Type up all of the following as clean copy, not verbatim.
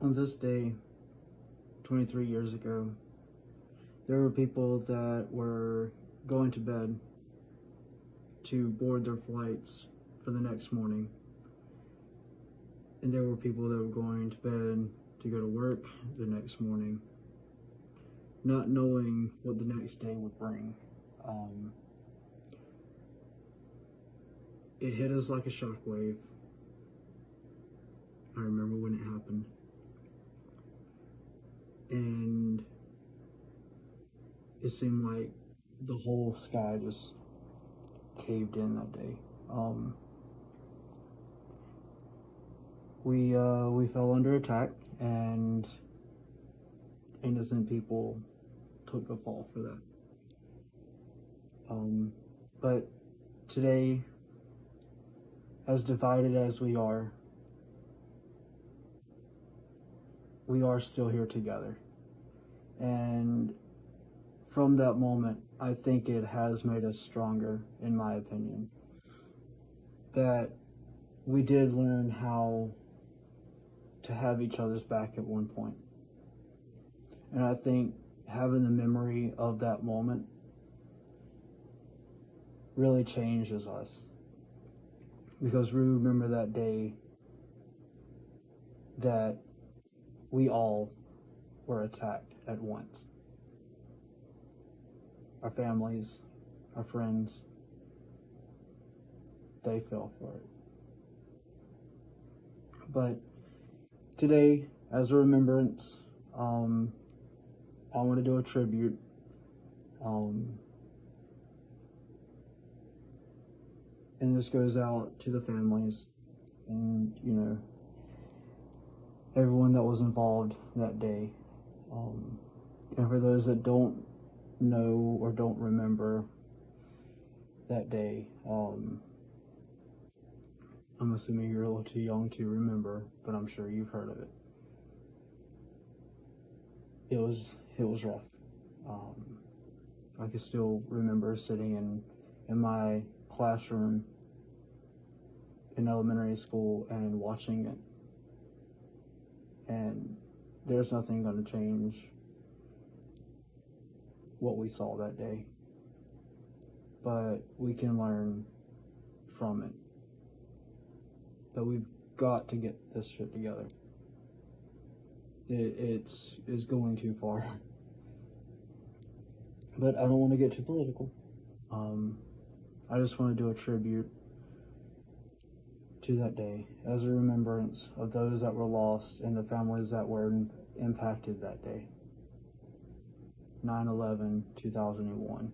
On this day, 23 years ago, there were people that were going to bed to board their flights for the next morning. And there were people that were going to bed to go to work the next morning, not knowing what the next day would bring. It hit us like a shockwave. I remember when it happened. And it seemed like the whole sky just caved in that day. We fell under attack, and innocent people took the fall for that. But today, as divided as we are still here together. And from that moment, I think it has made us stronger, in my opinion. That we did learn how to have each other's back at one point. And I think having the memory of that moment really changes us. Because we remember that day that we all were attacked at once. Our families, our friends, they fell for it. But today, as a remembrance, I want to do a tribute. And this goes out to the families and, everyone that was involved that day. And for those that don't know or don't remember that day, I'm assuming you're a little too young to remember, but I'm sure you've heard of it. It was rough. I can still remember sitting in my classroom in elementary school and watching it. And there's nothing going to change what we saw that day. But we can learn from it. That we've got to get this shit together. It's going too far. But I don't want to get too political. I just want to do a tribute to that day as a remembrance of those that were lost and the families that were impacted that day. 9/11/2001.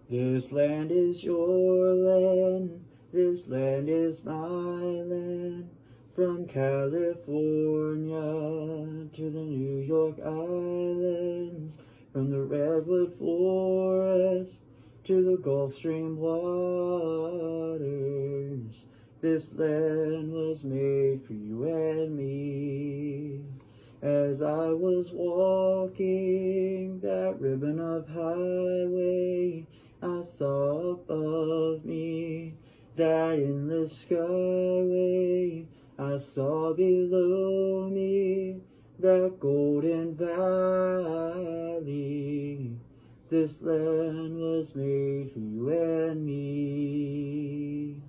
This land is your land, this land is my land. From California to the New York Islands, from the Redwood Forest to the Gulf Stream waters, this land was made for you and me. As I was walking that ribbon of highway, I saw above me that endless skyway. I saw below me that golden valley. This land was made for you and me.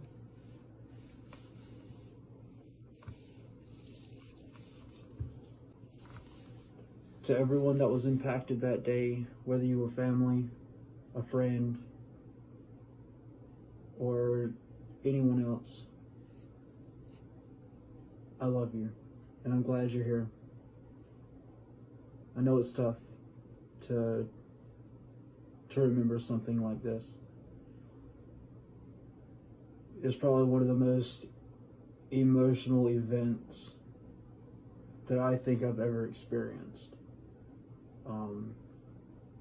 To everyone that was impacted that day, whether you were family, a friend, or anyone else, I love you, and I'm glad you're here. I know it's tough to remember something like this. It's probably one of the most emotional events that I think I've ever experienced.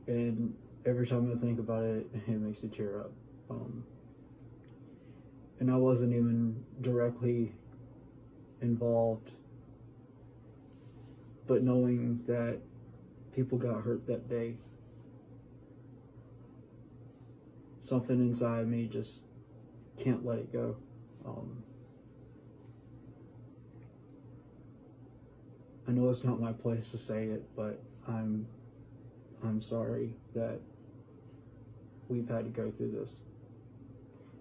And every time I think about it, it makes me tear up. And I wasn't even directly involved, but knowing that people got hurt that day, something inside me just can't let it go. I know it's not my place to say it, but I'm sorry that we've had to go through this.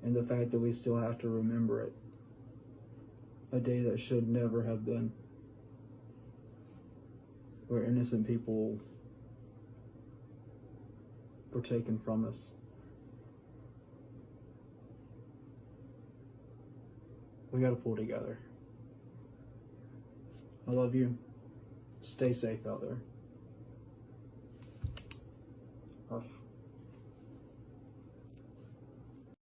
And the fact that we still have to remember it. A day that should never have been. Where innocent people were taken from us. We gotta pull together. I love you. Stay safe out there.